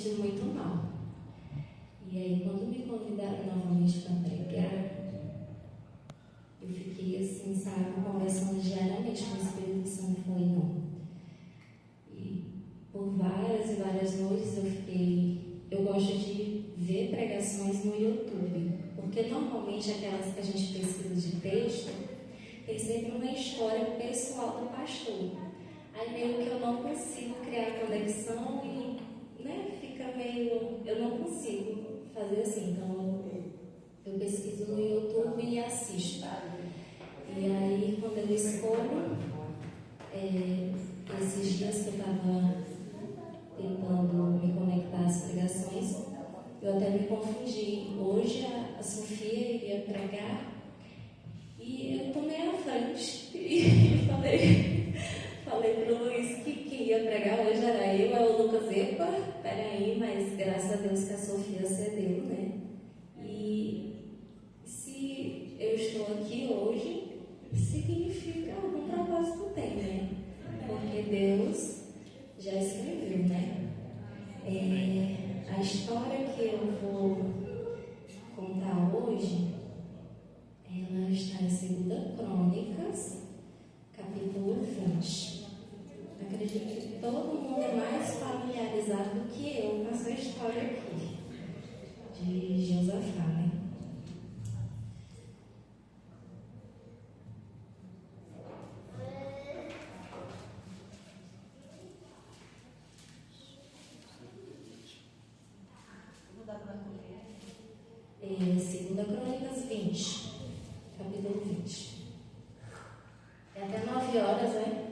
sentindo muito mal. E aí, quando me convidaram novamente para pregar, eu fiquei assim, sabe, conversando diariamente com o Espírito Santo. Falei, não. E por várias e várias noites eu gosto de ver pregações no YouTube, porque normalmente aquelas que a gente pesquisa de texto, tem sempre uma história pessoal do pastor. Aí meio que eu não consigo criar conexão e, fica meio... Eu não consigo fazer assim, então eu pesquiso no YouTube e assisto. E aí, quando eu escolho, esses dias que eu estava tentando me conectar às pregações, eu até me confundi. Hoje a Sofia iria pregar e eu tomei a frente e falei para o Luiz que quem ia pregar hoje era eu, é o Lucas. Epa, peraí, mas graças a Deus que a Sofia cedeu, né? E se eu estou aqui hoje, significa algum propósito tem, né? Porque Deus já escreveu, né? A história que eu vou contar hoje, ela está em 2 Crônicas, capítulo 20. Acredito que todo mundo é mais familiarizado do que eu com essa história aqui, de Josafá, né? Segunda Crônicas 20, capítulo 20. É até 9 horas, né?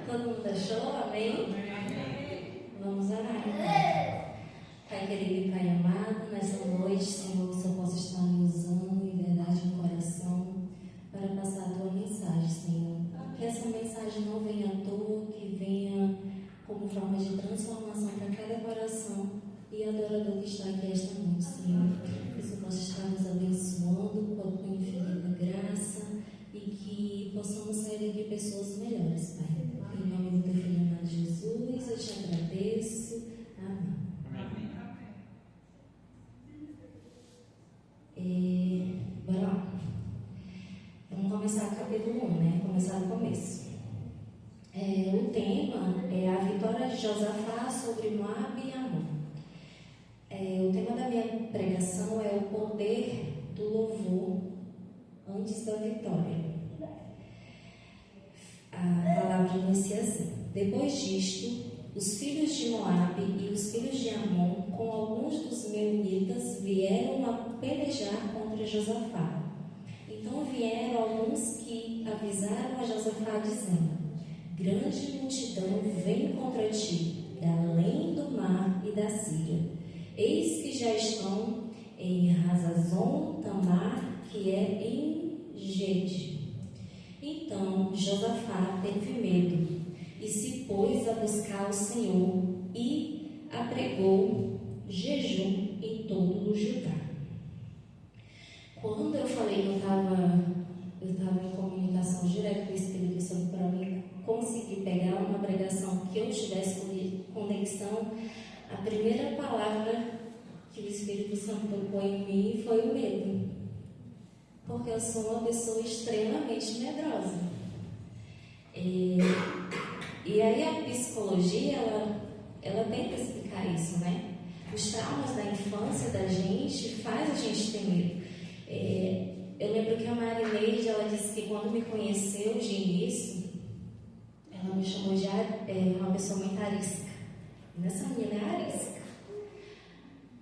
Todo mundo achou? Amém? Vamos orar. Pai querido e Pai amado, nessa noite, Senhor, que o Senhor possa estar me usando em verdade no coração para passar a Tua mensagem, Senhor. Que essa mensagem não venha à toa, que venha como forma de transformação para cada coração e adorador que está aqui esta noite, Senhor. Que o Senhor possa estar nos abençoando com a Tua infinita graça e que possamos sair daqui pessoas melhores, Pai. Em nome do Teu Filho amado Jesus, eu te agradeço. Amém. Bora lá. Vamos começar o capítulo 1, né? Começar do começo. O tema é a vitória de Josafá sobre Moabe e Amon. O tema da minha pregação é o poder do louvor antes da vitória. A palavra inicia assim: depois disto, os filhos de Moabe e os filhos de Amon, com alguns dos meunitas, vieram a pelejar contra Josafá. Então vieram alguns que avisaram a Josafá, dizendo: grande multidão vem contra ti, da além do mar e da Síria. Eis que já estão em Hazazon Tamar, que é em Gede. Então Josafá teve medo e se pôs a buscar o Senhor e apregou jejum em todo o Judá. Quando eu falei que eu estava em comunicação direta com o Espírito Santo para mim conseguir pegar uma pregação que eu tivesse conexão, a primeira palavra que o Espírito Santo tocou em mim foi o medo. Porque eu sou uma pessoa extremamente medrosa. E aí a psicologia, ela tenta explicar isso, né? Os traumas da infância da gente faz a gente ter medo. Eu lembro que a Marineide, ela disse que quando me conheceu de início, ela me chamou de uma pessoa muito arisca. Essa menina é arisca.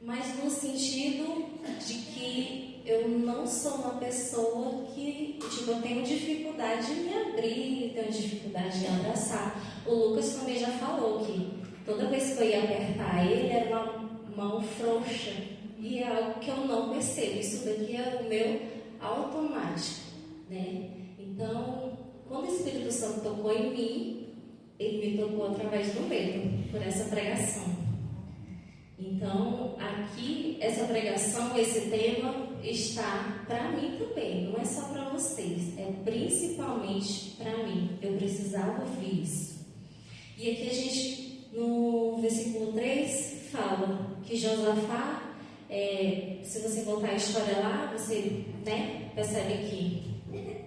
Mas no sentido de que eu não sou uma pessoa que, eu tenho dificuldade de me abrir, tenho dificuldade de abraçar. O Lucas também já falou que toda vez que eu ia apertar ele, era uma mão frouxa. E é algo que eu não percebo. Isso daqui é o meu automático, né? Então, quando o Espírito Santo tocou em mim, ele me tocou através do medo, por essa pregação. Então, aqui, essa pregação, esse tema está para mim também, não é só para você. principalmente para mim. Eu precisava ouvir isso. E aqui a gente, no versículo 3, fala que Josafá, se você voltar a história lá, você percebe que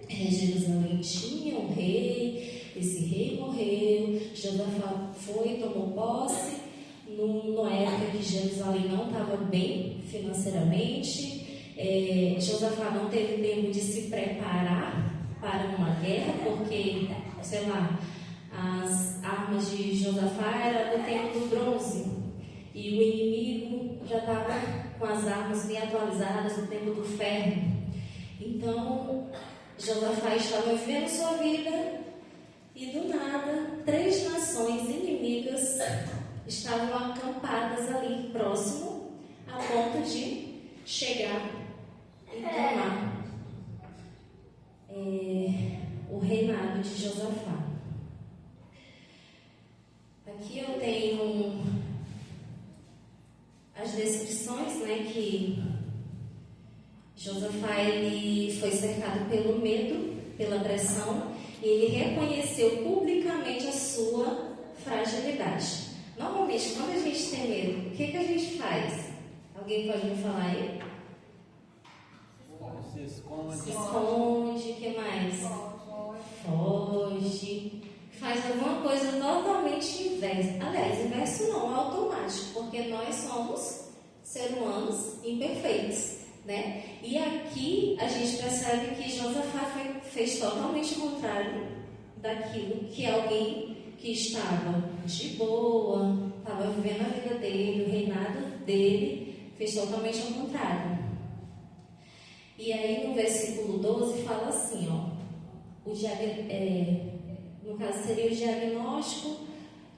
Jerusalém tinha um rei, esse rei morreu, Josafá foi, tomou posse, numa época que Jerusalém não estava bem financeiramente. Josafá não teve tempo de se preparar para uma guerra, porque, sei lá, as armas de Josafá eram do tempo do bronze e o inimigo já estava com as armas bem atualizadas do tempo do ferro. Então, Josafá estava vivendo sua vida e do nada 3 nações inimigas estavam acampadas ali próximo, a ponto de chegar e tomar o reinado de Josafá. Aqui eu tenho as descrições, que Josafá ele foi cercado pelo medo, pela pressão, e ele reconheceu publicamente a sua fragilidade. Normalmente, quando a gente tem medo, o que a gente faz? Alguém pode me falar aí? Se esconde. Se esconde, o que mais? Foge. Faz alguma coisa totalmente inversa. Aliás, inverso não, automático, porque nós somos seres humanos imperfeitos, E aqui a gente percebe que Josafá fez totalmente o contrário daquilo que alguém que estava de boa, estava vivendo a vida dele, o reinado dele, fez totalmente ao contrário. E aí no versículo 12 fala assim, no caso seria o diagnóstico,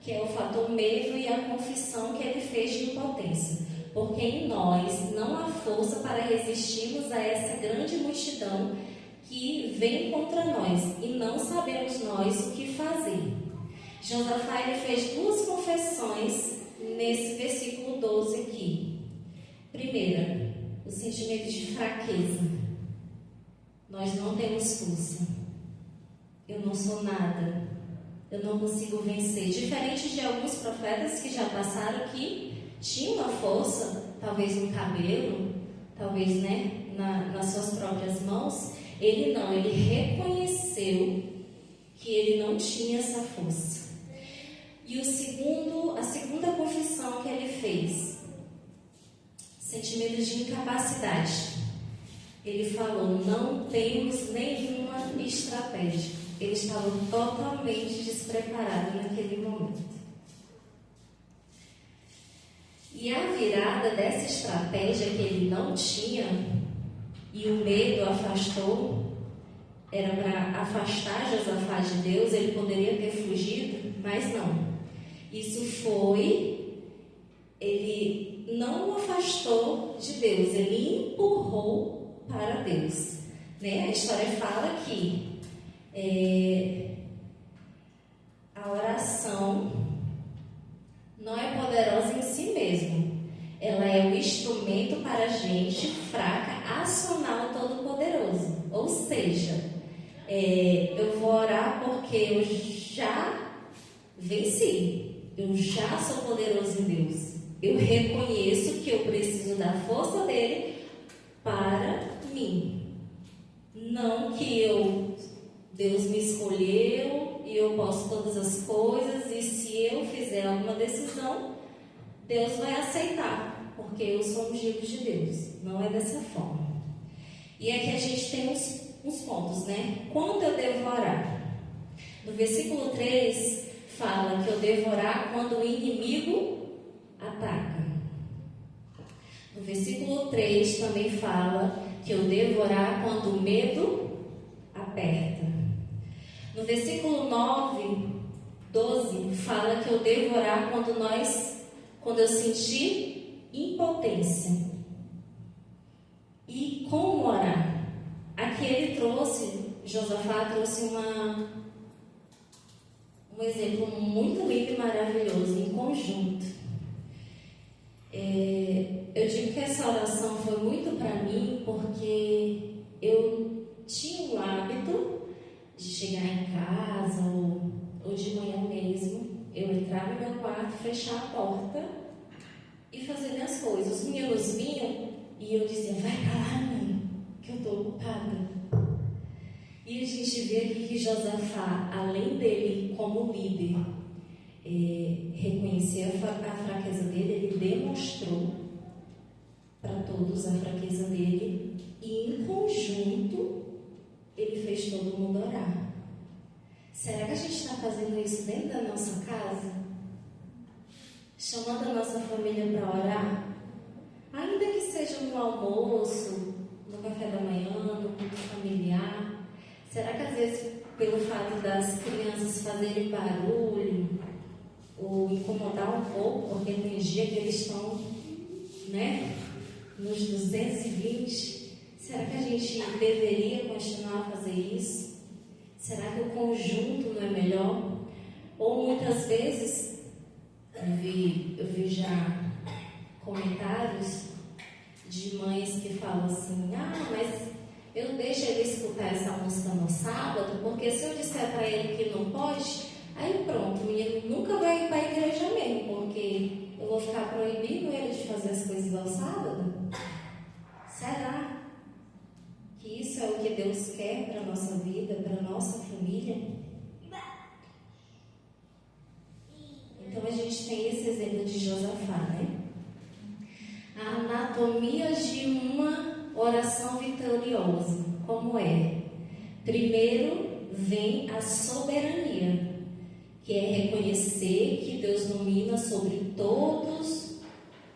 que é o fator medo, e a confissão que ele fez de impotência. Porque em nós não há força para resistirmos a essa grande multidão que vem contra nós, e não sabemos nós o que fazer. Josafá ele fez 2 confissões nesse versículo 12 aqui. Primeira, o sentimento de fraqueza. Nós não temos força. Eu não sou nada. Eu não consigo vencer. Diferente de alguns profetas que já passaram aqui, tinha uma força, talvez no cabelo, talvez nas suas próprias mãos. Ele não, ele reconheceu que ele não tinha essa força. E a segunda confissão que ele fez, sentimento de incapacidade. Ele falou, não temos nenhuma estratégia. Ele estava totalmente despreparado naquele momento. E a virada dessa estratégia que ele não tinha, e o medo afastou, era para afastar Josafá de Deus, ele poderia ter fugido, mas não. Isso ele não o afastou de Deus, ele empurrou para Deus. A história fala que a oração não é poderosa em si mesmo. Ela é o instrumento para a gente fraca acionar o Todo-Poderoso. Ou seja, eu vou orar porque eu já venci. Eu já sou poderoso em Deus. Eu reconheço que eu preciso da força dele para mim. Não que Deus me escolheu e eu posso todas as coisas, e se eu fizer alguma decisão, Deus vai aceitar, porque eu sou ungido de Deus. Não é dessa forma. E aqui a gente tem uns pontos, Quando eu devo orar? No versículo 3 fala que eu devo orar quando o inimigo ataca. No versículo 3 também fala que eu devo orar quando o medo aperta. No versículo 12 fala que eu devo orar quando eu sentir impotência. E como orar? Aqui Josafá trouxe um exemplo muito lindo e maravilhoso, em conjunto. Eu digo que essa oração foi muito para mim, porque eu tinha o hábito de chegar em casa ou de manhã mesmo, eu entrar no meu quarto, fechar a porta e fazer minhas coisas. Os meninos vinham e eu dizia, vai pra lá, mãe, que eu estou ocupada. E a gente vê aqui que Josafá, além dele como líder, reconhecer a fraqueza dele, ele demonstrou para todos a fraqueza dele e em conjunto ele fez todo mundo orar. Será que a gente está fazendo isso dentro da nossa casa? Chamando a nossa família para orar? Ainda que seja no almoço, no café da manhã, no culto familiar. Será que às vezes, pelo fato das crianças fazerem barulho ou incomodar um pouco, porque tem dia que eles estão, nos 220, será que a gente deveria continuar a fazer isso? Será que o conjunto não é melhor? Ou muitas vezes, eu vi já comentários de mães que falam assim, mas eu deixo ele escutar essa música no sábado, porque se eu disser para ele que não pode, aí pronto, o menino nunca vai ir para a igreja mesmo, porque eu vou ficar proibindo ele de fazer as coisas ao sábado? Será que isso é o que Deus quer para a nossa vida, para a nossa família? Então a gente tem esse exemplo de Josafá, A anatomia de uma oração vitoriosa, como é? Primeiro vem a soberania, que é reconhecer que Deus domina sobre todas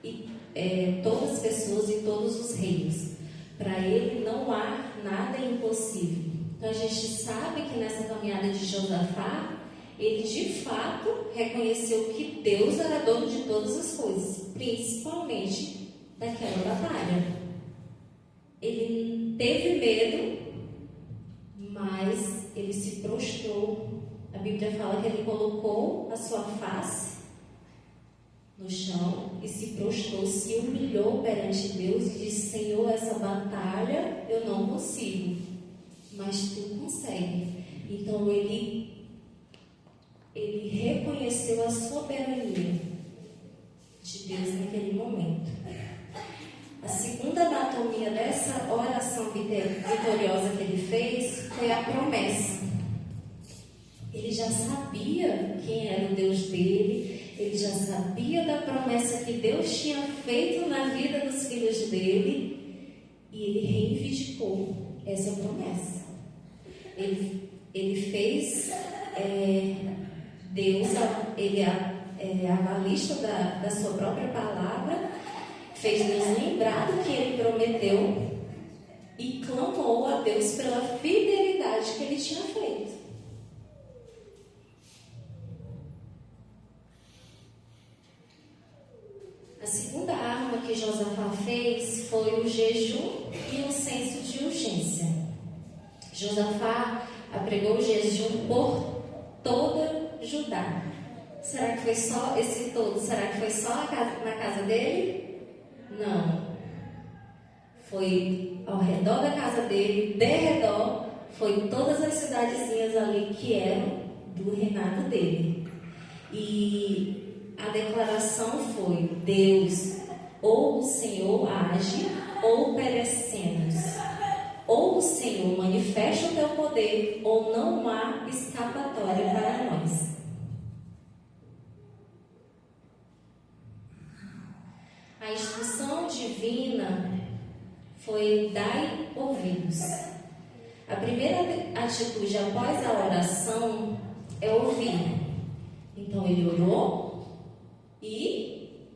as pessoas e todos os reinos. Para Ele não há nada impossível. Então a gente sabe que nessa caminhada de Josafá, ele de fato reconheceu que Deus era dono de todas as coisas, principalmente daquela batalha. Ele teve medo, mas ele se prostrou. A Bíblia fala que ele colocou a sua face no chão e se prostrou, se humilhou perante Deus e disse, Senhor, essa batalha eu não consigo, mas Tu consegue. Então ele reconheceu a soberania de Deus naquele momento. A segunda anatomia dessa oração vitoriosa que ele fez foi a promessa. Ele já sabia quem era o Deus dele, ele já sabia da promessa que Deus tinha feito na vida dos filhos dele e ele reivindicou essa promessa. Ele fez Deus, ele avalista da sua própria palavra, fez Deus lembrar do que ele prometeu e clamou a Deus pela fidelidade que ele tinha feito. A segunda arma que Josafá fez foi o jejum e o senso de urgência. Josafá apregou o jejum por toda Judá. Será que foi só esse todo? Será que foi só na casa dele? Não. Foi ao redor da casa dele, de redor, foi em todas as cidadezinhas ali que eram do reinado dele. E a declaração foi, Deus, ou o Senhor age, ou perecemos. Ou o Senhor manifesta o teu poder, ou não há escapatória para nós. A instrução divina foi dai ouvidos. A primeira atitude após a oração é ouvir. Então ele orou e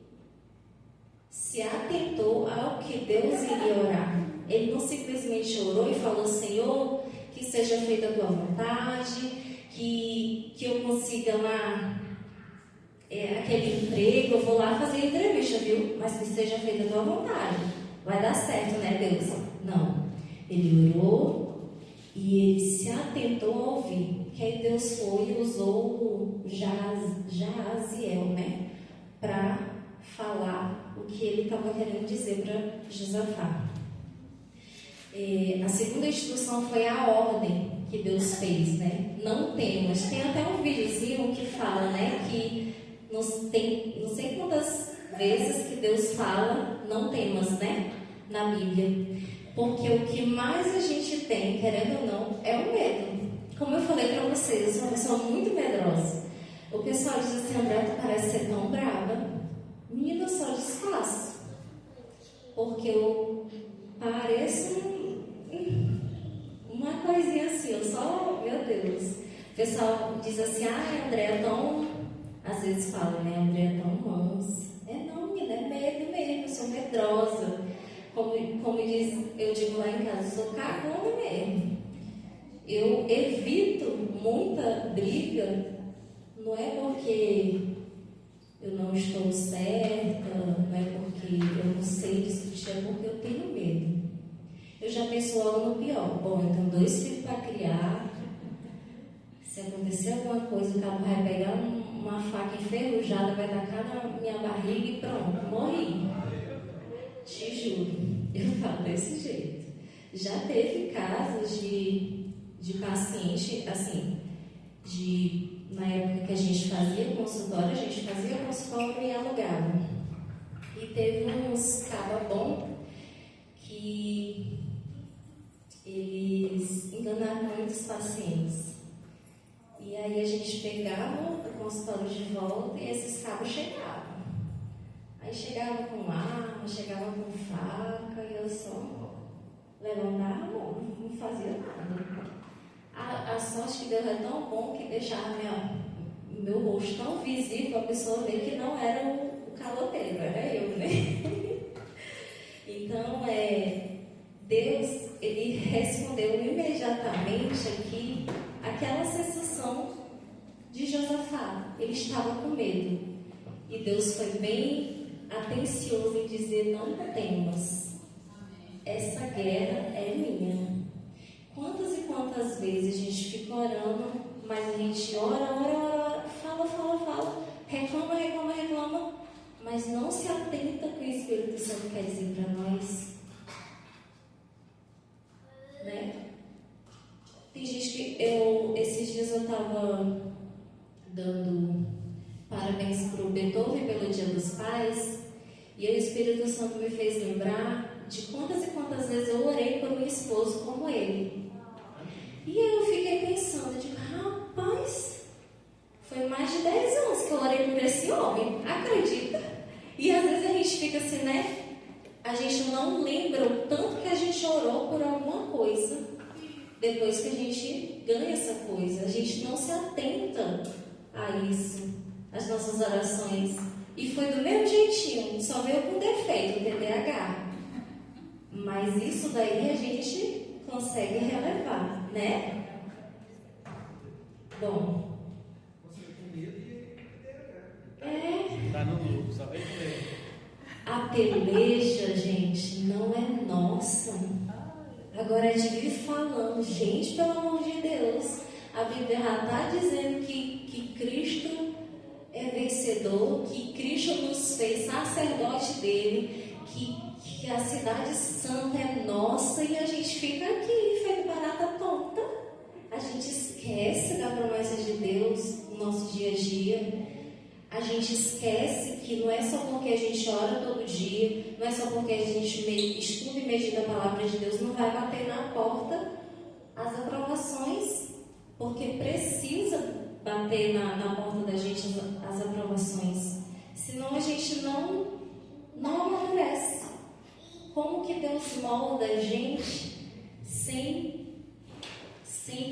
se atentou ao que Deus iria orar. Ele não simplesmente orou e falou, Senhor, que seja feita a tua vontade, que eu consiga lá aquele emprego, eu vou lá fazer entrevista, viu? Mas que seja feita a tua vontade. Vai dar certo, né, Deus? Não. Ele orou e ele se atentou a ouvir. Que aí Deus foi e usou Jaziel, para falar o que ele estava querendo dizer para Josafá. A segunda instrução foi a ordem que Deus fez, né? Não temos. Tem até um videozinho que fala, né? Que tem não sei quantas vezes que Deus fala, não temas, né? Na Bíblia. Porque o que mais a gente tem, querendo ou não, é o medo. Como eu falei para vocês, eu sou uma pessoa muito medrosa. O pessoal diz assim, André, tu parece ser tão brava. Menina, eu só desfaço. Porque eu pareço uma coisinha assim, eu só, meu Deus. O pessoal diz assim, André é tão... Às vezes fala, né, André é tão manso. Não, menina, é medo mesmo, eu sou medrosa. Como eu digo lá em casa, eu sou cagona mesmo. Eu evito muita briga, não é porque eu não estou certa, não é porque eu não sei discutir, é porque eu tenho medo. Eu já penso logo no pior. Bom, eu tenho 2 filhos para criar. Se acontecer alguma coisa, o cabo vai pegar uma faca enferrujada, vai tacar na minha barriga e pronto, morri. Te juro, eu falo desse jeito. Já teve casos de paciente, assim, na época que a gente fazia consultório e alugava. E teve uns cabas bons que eles enganaram muitos pacientes. E aí a gente pegava o consultório de volta e esses cabos chegavam. Aí chegava com arma, chegava com faca, e eu só levantava a mão, não fazia nada. A sorte que Deus é tão bom que deixava meu rosto tão visível para a pessoa ver que não era o caloteiro, era eu, né? Então, Deus, Ele respondeu imediatamente aqui aquela sensação de Josafá. Ele estava com medo. E Deus foi bem atencioso em dizer, não temas, essa guerra é minha. Quantas e quantas vezes a gente fica orando, mas a gente ora, fala, reclama, mas não se atenta com o Espírito Santo quer dizer para nós, né? Tem gente que esses dias eu estava dando parabéns para o Beethoven pelo Dia dos Pais, e o Espírito Santo me fez lembrar de quantas e quantas vezes eu orei por um esposo como ele. E aí eu fiquei pensando, rapaz, foi mais de 10 anos que eu orei por esse homem, acredita? E às vezes a gente fica assim, né? A gente não lembra o tanto que a gente orou por alguma coisa depois que a gente ganha essa coisa. A gente não se atenta a isso, as nossas orações. E foi do mesmo jeitinho, só veio com defeito, TDAH. Mas isso daí a gente consegue relevar, né? Bom. Tá no lucro, só vem comer. A peleja, gente, não é nossa. Agora é de vir falando, gente, pelo amor de Deus, a Bíblia já está dizendo que Cristo é vencedor, que Cristo nos fez sacerdote dele, que a cidade santa é nossa, e a gente fica aqui, feito barata tonta. A gente esquece da promessa de Deus no nosso dia a dia. A gente esquece que não é só porque a gente ora todo dia, não é só porque a gente estuda e medita a palavra de Deus, não vai bater na porta as aprovações, porque precisa bater na porta da gente as aprovações, senão a gente não amadurece. Como que Deus molda a gente sem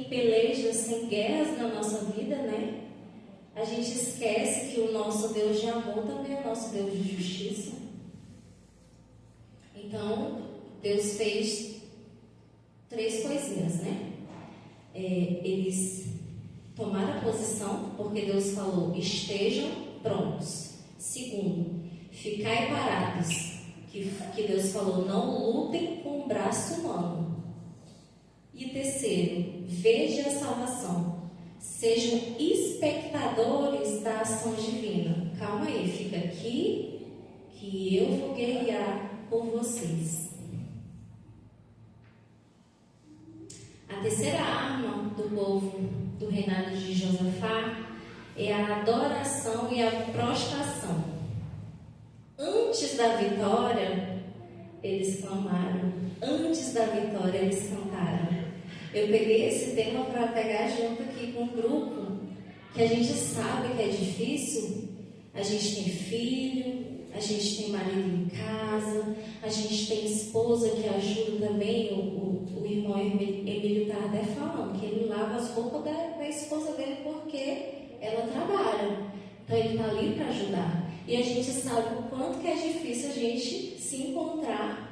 pelejas, sem guerras na nossa vida, né? A gente esquece que o nosso Deus de amor também é o nosso Deus de justiça. Então, Deus fez 3 coisinhas, né? Eles tomaram a posição, porque Deus falou, estejam prontos. Segundo, ficai parados, que Deus falou, não lutem com o braço humano. E terceiro, veja a salvação. Sejam espectadores da ação divina. Calma aí, fica aqui, que eu vou guerrear por vocês. A terceira arma do povo do reinado de Josafá é a adoração e a prostração. Antes da vitória, eles clamaram. Antes da vitória, eles cantaram. Eu peguei esse tema para pegar junto aqui com um grupo que a gente sabe que é difícil. A gente tem filho, a gente tem marido em casa, a gente tem esposa que ajuda também. O irmão Emílio está até falando que ele lava as roupas da esposa dele porque ela trabalha. Então ele está ali para ajudar. E a gente sabe o quanto que é difícil a gente se encontrar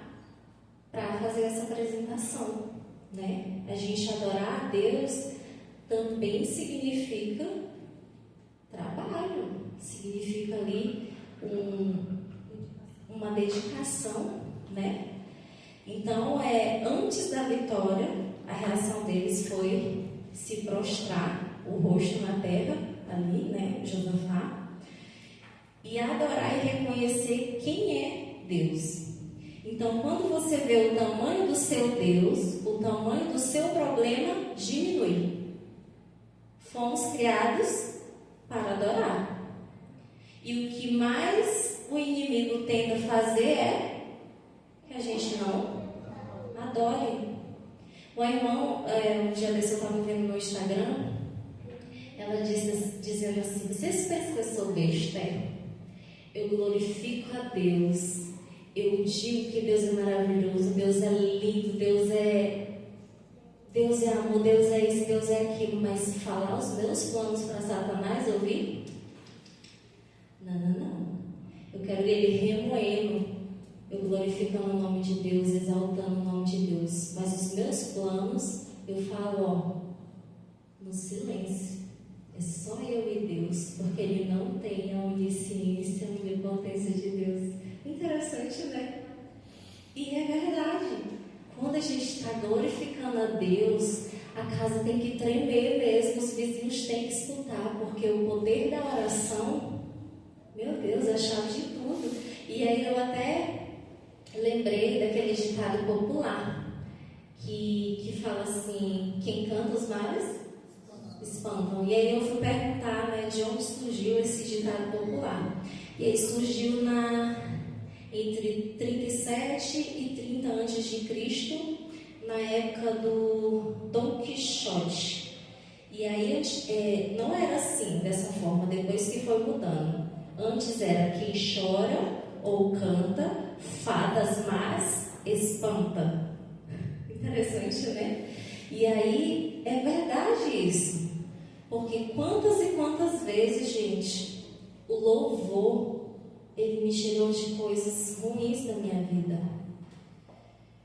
para fazer essa apresentação, né? A gente adorar a Deus também significa trabalho, significa ali uma dedicação, né? Então, antes da vitória, a reação deles foi se prostrar, o rosto na terra, ali, né, Josafá, e adorar e reconhecer quem é Deus. Então, quando você vê o tamanho do seu Deus, o tamanho do seu problema diminui. Fomos criados para adorar. E o que mais o inimigo tenta fazer é que a gente não adore. Uma irmã, um dia desse eu estava vendo no Instagram, ela dizendo assim: vocês pensam que eu sou besta? Eu glorifico a Deus, eu digo que Deus é maravilhoso, Deus é lindo, Deus é amor, Deus é isso, Deus é aquilo, mas falar os meus planos para Satanás, ouvir? Não. Eu quero ele remoendo, eu glorificando o nome de Deus, exaltando o nome de Deus. Mas os meus planos, eu falo, no silêncio. É só eu e Deus, porque ele não tem a onisciência, a onipotência de Deus. Interessante, né? E é verdade. Quando a gente está glorificando a Deus, a casa tem que tremer mesmo, os vizinhos têm que escutar, porque o poder da oração, meu Deus, é a chave de tudo. E aí eu até lembrei daquele ditado popular, que fala assim: quem canta os males espantam. E aí eu fui perguntar, né, de onde surgiu esse ditado popular. E aí surgiu entre 37 e 30 a.C., na época do Dom Quixote. E aí não era assim, dessa forma, depois que foi mudando. Antes era quem chora ou canta, fadas más espanta. Interessante, né? E aí é verdade isso. Porque quantas e quantas vezes, gente, o louvor, ele me tirou de coisas ruins da minha vida.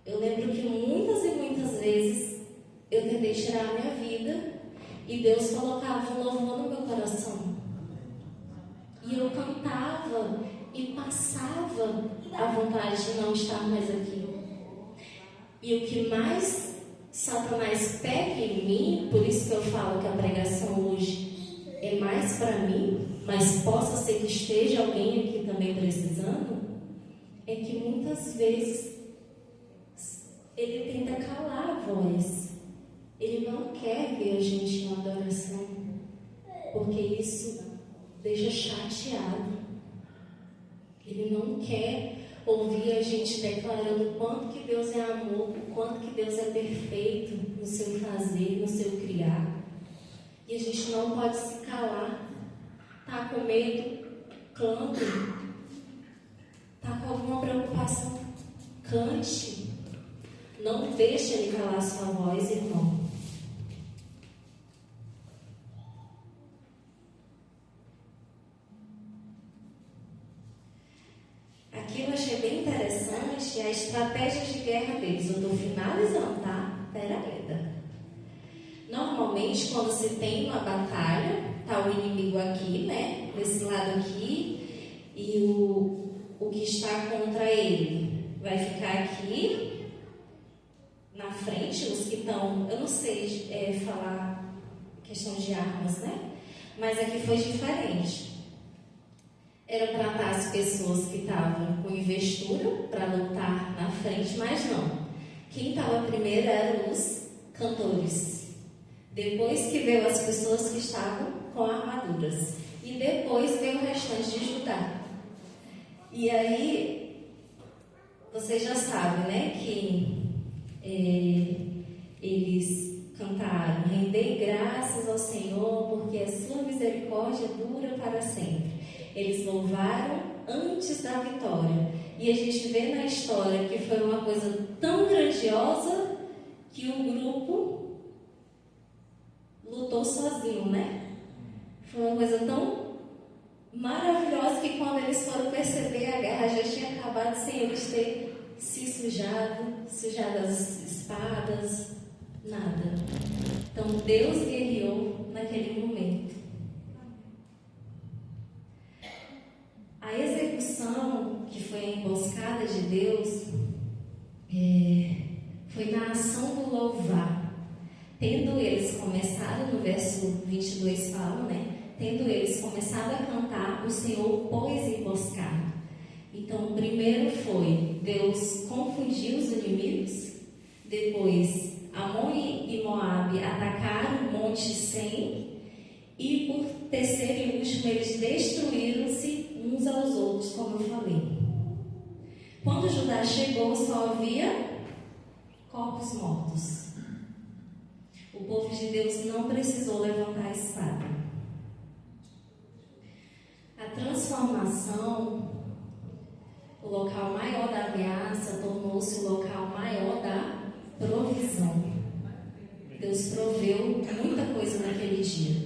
Eu lembro que muitas e muitas vezes eu tentei tirar a minha vida e Deus colocava um louvor no meu coração. E eu cantava e passava a vontade de não estar mais aqui. E o que mais Satanás pega em mim, por isso que eu falo que a pregação hoje é mais para mim, mas possa ser que esteja alguém aqui também precisando, é que muitas vezes ele tenta calar a voz. Ele não quer ver a gente em adoração, porque isso deixa chateado. Ele não quer ouvir a gente declarando o quanto que Deus é amor, o quanto que Deus é perfeito no seu fazer, no seu criar. E a gente não pode se calar. Tá com medo? Cante. Tá com alguma preocupação? Cante. Não deixe ele calar sua voz, irmão. Aqui eu achei bem interessante a estratégia de guerra deles. Eu estou finalizando, tá? Pera ainda. Normalmente, quando se tem uma batalha, tá o inimigo aqui, né? Desse lado aqui, e o que está contra ele vai ficar aqui na frente. Os que estão, eu não sei falar questão de armas, né? Mas aqui foi diferente. Era para estar as pessoas que estavam com investura para lutar na frente, mas não. Quem estava primeiro eram os cantores. Depois que veio as pessoas que estavam com armaduras. E depois veio o restante de Judá. E aí, vocês já sabem, né, que eles cantaram: rendei graças ao Senhor, porque a sua misericórdia dura para sempre. Eles louvaram antes da vitória. E a gente vê na história que foi uma coisa tão grandiosa que o grupo lutou sozinho, né? Foi uma coisa tão maravilhosa que quando eles foram perceber, a guerra já tinha acabado sem eles terem se sujado as espadas, nada. Então Deus guerreou naquele momento. A execução, que foi a emboscada de Deus, foi na ação do louvar. Tendo eles começado, no verso 22 fala, né? Tendo eles começado a cantar, o Senhor pôs emboscada. Então, primeiro foi, Deus confundiu os inimigos. Depois, Amon e Moabe atacaram o Monte Sem. E por terceiro e último, eles destruíram-se uns aos outros, como eu falei. Quando Judá chegou, só havia corpos mortos. O povo de Deus não precisou levantar a espada. A transformação, o local maior da ameaça, tornou-se o local maior da provisão. Deus proveu muita coisa naquele dia.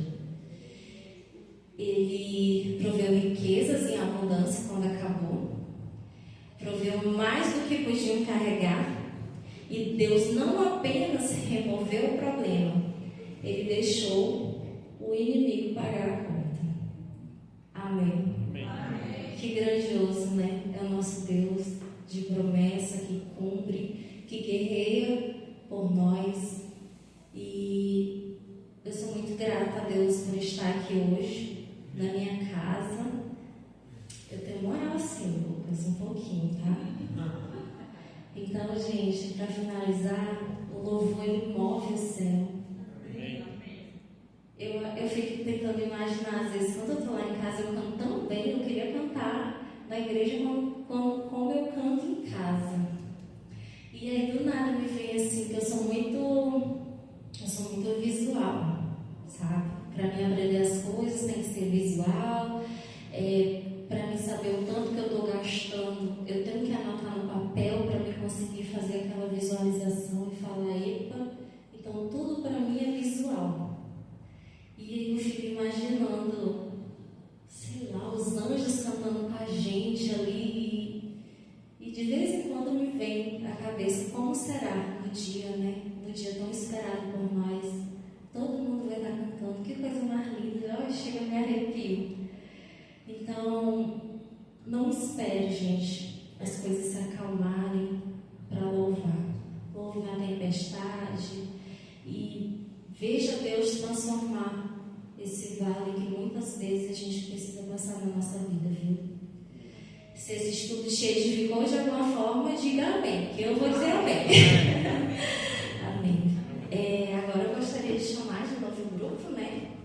Ele proveu riquezas em abundância quando acabou. Proveu mais do que podiam carregar. E Deus não apenas removeu o problema, Ele deixou o inimigo pagar a conta. Amém. Amém. Que grandioso, né? É o nosso Deus de promessa, que cumpre, que guerreia por nós. E eu sou muito grata a Deus por estar aqui hoje, na minha casa. Eu tenho moral assim, Lucas, um pouquinho, tá? Então, gente, para finalizar, o louvor ele move o céu. Eu fico tentando imaginar, às vezes, quando eu estou lá em casa, eu canto tão bem, eu queria cantar na igreja como eu canto em casa. E aí, do nada, me vem assim, que eu sou muito visual, sabe? Para mim aprender as coisas tem que ser visual. Para mim saber o tanto que eu estou gastando, eu tenho que anotar no papel para me conseguir fazer aquela visualização e falar: epa, então tudo para mim é visual. E aí eu fico imaginando, sei lá, os anjos cantando com a gente ali, e de vez em quando me vem à cabeça como será no dia, né? No dia tão esperado por nós, todo mundo vai estar cantando, que coisa mais linda, olha, chega a me arrepio. Então, não espere, gente, as coisas se acalmarem para louvar. Louve na tempestade e veja Deus transformar esse vale que muitas vezes a gente precisa passar na nossa vida, viu? Se esse estudo te edificou de alguma forma, diga amém, que eu vou dizer amém. Amém. Agora eu gostaria de chamar de novo o grupo, né?